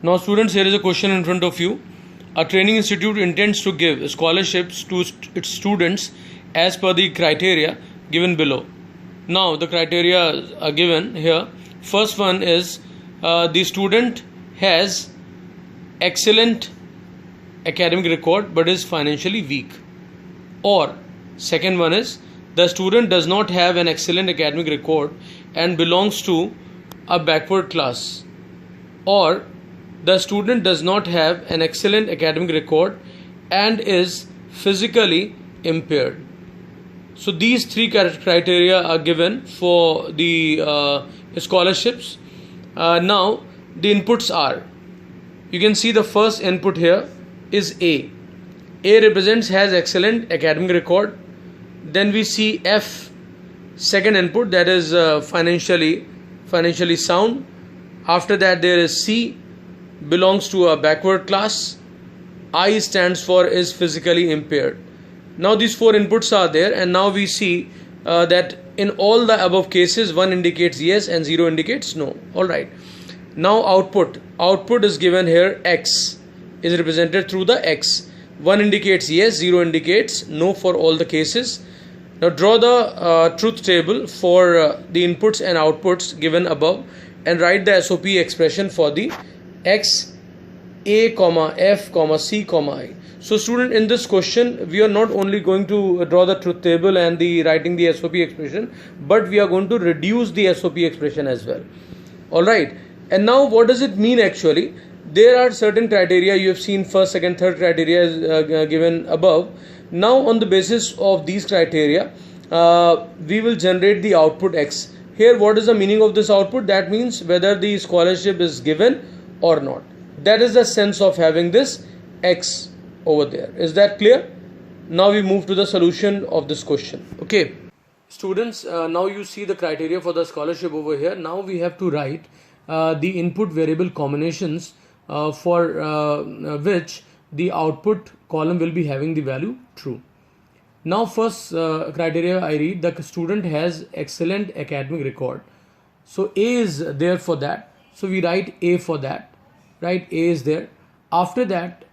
Now students, here is a question in front of you. A training institute intends to give scholarships to its students as per the criteria given below. Now the criteria are given here. First one is the student has excellent academic record but is financially weak. Or second one is the student does not have an excellent academic record and belongs to a backward class. Or the student does not have an excellent academic record and is physically impaired. So these three criteria are given for the scholarships. Now the inputs are, you can see the first input here is A. A represents has excellent academic record. Then we see F, second input, that is financially sound. After that there is C, belongs to a backward class. I stands for is physically impaired. Now these four inputs are there, and now we see that in all the above cases 1 indicates yes and 0 indicates no. Alright. Now output is given here. X is represented through the X. 1 indicates yes, 0 indicates no for all the cases. Now draw the truth table for the inputs and outputs given above and write the SOP expression for the X, A, F, C, I. So student, in this question we are not only going to draw the truth table and the writing the SOP expression, but we are going to reduce the SOP expression as well. Alright, and now what does it mean actually? There are certain criteria, you have seen first, second, third criteria is given above. Now on the basis of these criteria we will generate the output X. Here what is the meaning of this output? That means whether the scholarship is given or not. That is the sense of having this X over there. Is that clear? Now we move to the solution of this question. Okay students, now you see the criteria for the scholarship over here. Now we have to write the input variable combinations for which the output column will be having the value true. Now first criteria I read, the student has excellent academic record. So A is there for that. So we write A for that. Right, A is there. After that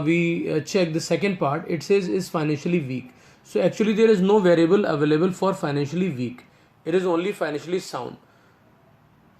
we check the second part. It says is financially weak. So actually there is no variable available for financially weak. It is only financially sound.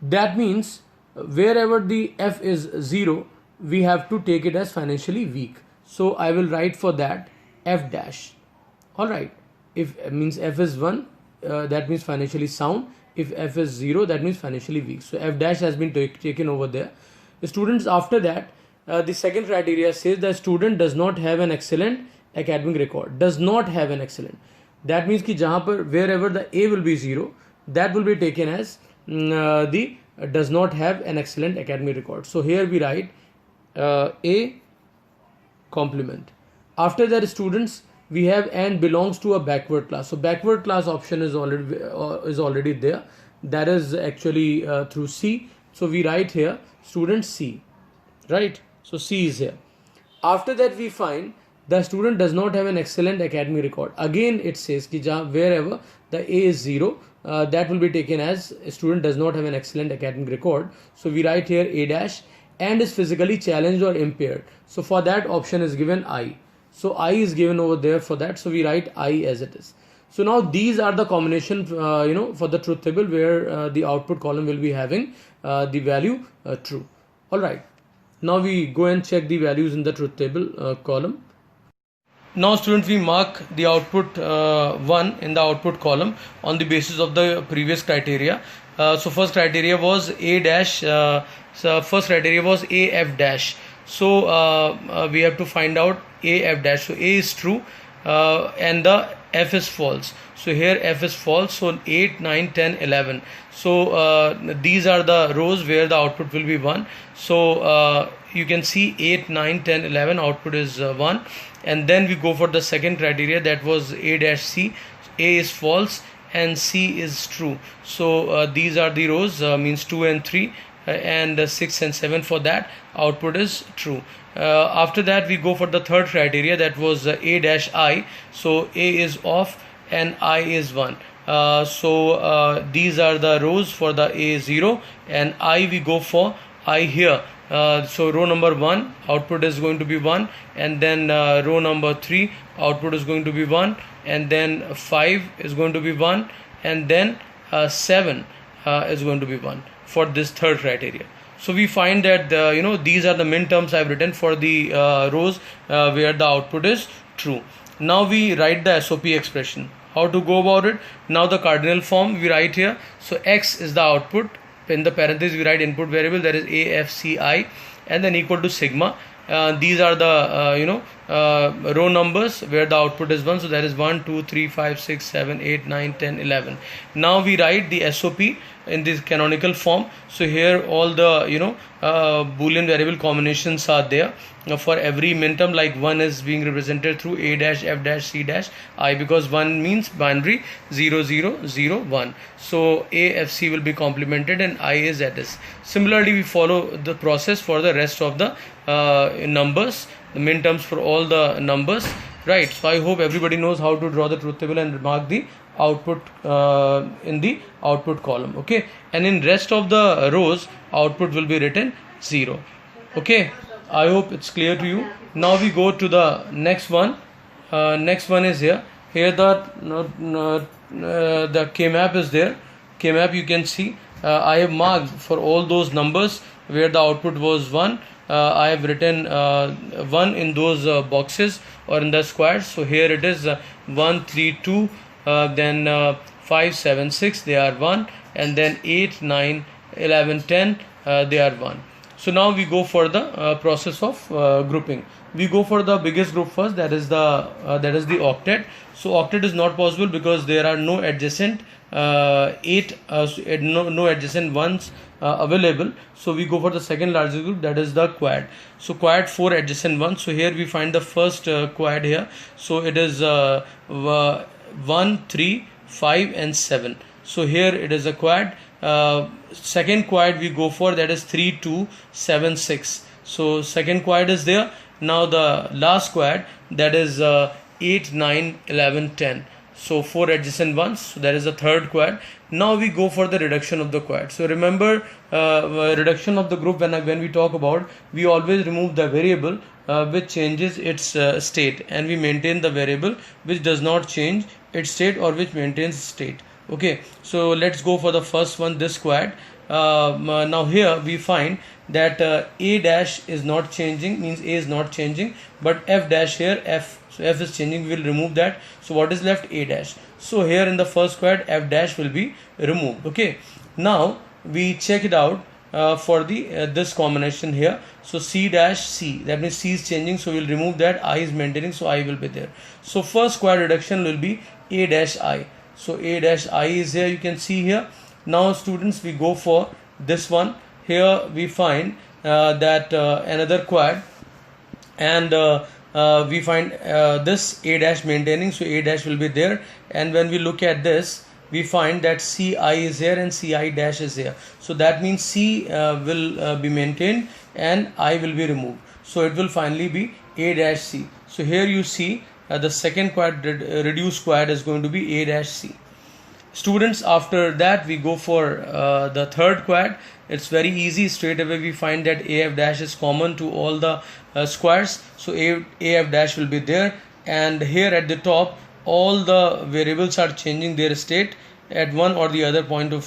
That means wherever the F is 0, we have to take it as financially weak. So I will write for that F dash. Alright, if means F is 1, that means financially sound. If F is 0, that means financially weak. So F dash has been taken over there. The students, after that the second criteria says the student does not have an excellent academic record. Does not have an excellent. That means ki jahan par wherever the A will be 0, that will be taken as the does not have an excellent academic record. So here we write A complement. After that students, we have and belongs to a backward class. So backward class option is already there. That is actually through C. So we write here student C. Right. So C is here. After that we find the student does not have an excellent academic record. Again it says ki wherever the A is 0, that will be taken as a student does not have an excellent academic record. So we write here A dash and is physically challenged or impaired. So for that option is given I. So I is given over there for that. So we write I as it is. So now these are the combination for the truth table where the output column will be having the value true. Alright. Now we go and check the values in the truth table column. Now students, we mark the output 1 in the output column on the basis of the previous criteria. So first criteria was A dash, first criteria was AF dash. So we have to find out AF dash. So A is true and the F is false. So here F is false. So 8, 9, 10, 11. So these are the rows where the output will be 1. So you can see 8, 9, 10, 11 output is 1. And then we go for the second criteria, that was A dash C. A is false and C is true. So these are the rows, means 2 and 3 and 6 and 7. For that output is true. After that we go for the third criteria, that was A dash I. So A is off and I is 1. So these are the rows for the A0 and I we go for I here. So row number 1 output is going to be 1, and then row number 3 output is going to be 1, and then 5 is going to be 1, and then 7 is going to be 1 for this third criteria. So we find that these are the min terms I've written for the rows where the output is true. Now we write the SOP expression. How to go about it? Now the cardinal form we write here. So X is the output. In the parentheses we write input variable, that is AFCI, and then equal to sigma. These are the row numbers where the output is 1. So that is 1, 2, 3, 5, 6, 7, 8, 9, 10, 11. Now we write the SOP in this canonical form. So here all the boolean variable combinations are there for every min term, like 1 is being represented through A dash, F dash, C dash, I, because 1 means binary, 0 0 0 1. So A, F, C will be complemented and I is address. Similarly we follow the process for the rest of the numbers, the min terms for all the numbers, right? So I hope everybody knows how to draw the truth table and mark the output in the output column. Okay, and in rest of the rows output will be written 0. Okay, I hope it's clear to you. Now we go to the next one. Next one is here the K-map is there. K-map, you can see I have marked for all those numbers where the output was 1. I have written 1 in those boxes or in the squares. So here it is 1 3 2, then 5 7 6, they are 1, and then 8 9 11 10, they are 1. So now we go for the process of grouping. We go for the biggest group first, that is the octet. So octet is not possible because there are no adjacent no adjacent ones available. So we go for the second largest group, that is the quad. So quad, 4 adjacent ones. So here we find the first quad here. So it is 1 3 5 and 7. So here it is a quad. Second quad we go for, that is 3 2 7 6. So second quad is there. Now the last quad, that is 8 9 11 10. So 4 adjacent ones. So that is the third quad. Now we go for the reduction of the quad. So remember, reduction of the group, when we talk about, we always remove the variable which changes its state, and we maintain the variable which does not change its state or which maintains state. Okay, so let's go for the first one, this quad. Now here we find that A dash is not changing, means A is not changing, but F dash here, so F is changing, we will remove that. So what is left? A dash. So here in the first quad, F dash will be removed. Okay, now we check it out for the this combination here. So C dash C, that means C is changing, so we'll remove that. I is maintaining, so I will be there. So first quad reduction will be A dash I. So A dash I is here, you can see here. Now students, we go for this one. Here we find that another quad, and we find this A dash maintaining, so A dash will be there. And when we look at this, we find that Ci is here and Ci dash is here. So that means C will be maintained and I will be removed. So it will finally be A dash C. So here you see the second quad, reduced quad, is going to be A dash C. Students, after that we go for the third quad. It's very easy. Straight away we find that AF dash is common to all the squares. So AF dash will be there, and here at the top all the variables are changing their state at one or the other point of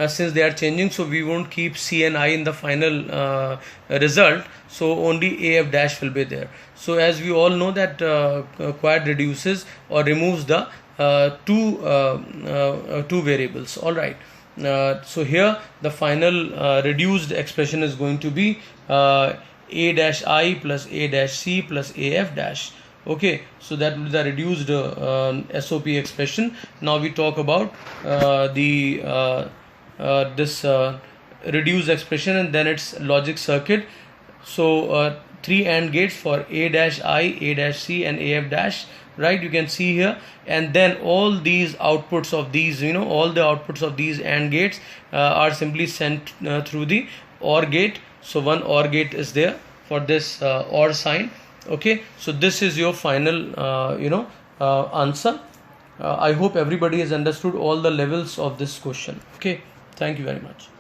since they are changing, so we won't keep C and I in the final result, so only AF dash will be there. So as we all know that quad reduces or removes the two variables. All right, so here the final reduced expression is going to be A dash I plus A dash C plus AF dash. Okay, so that will be the reduced SOP expression. Now we talk about this reduced expression and then its logic circuit. So 3 AND gates for A dash I, A dash C and AF dash, right? You can see here, and then all these outputs of these, all the outputs of these AND gates are simply sent through the OR gate. So one OR gate is there for this OR sign. Okay, so this is your final answer. I hope everybody has understood all the levels of this question. Okay, Thank you very much.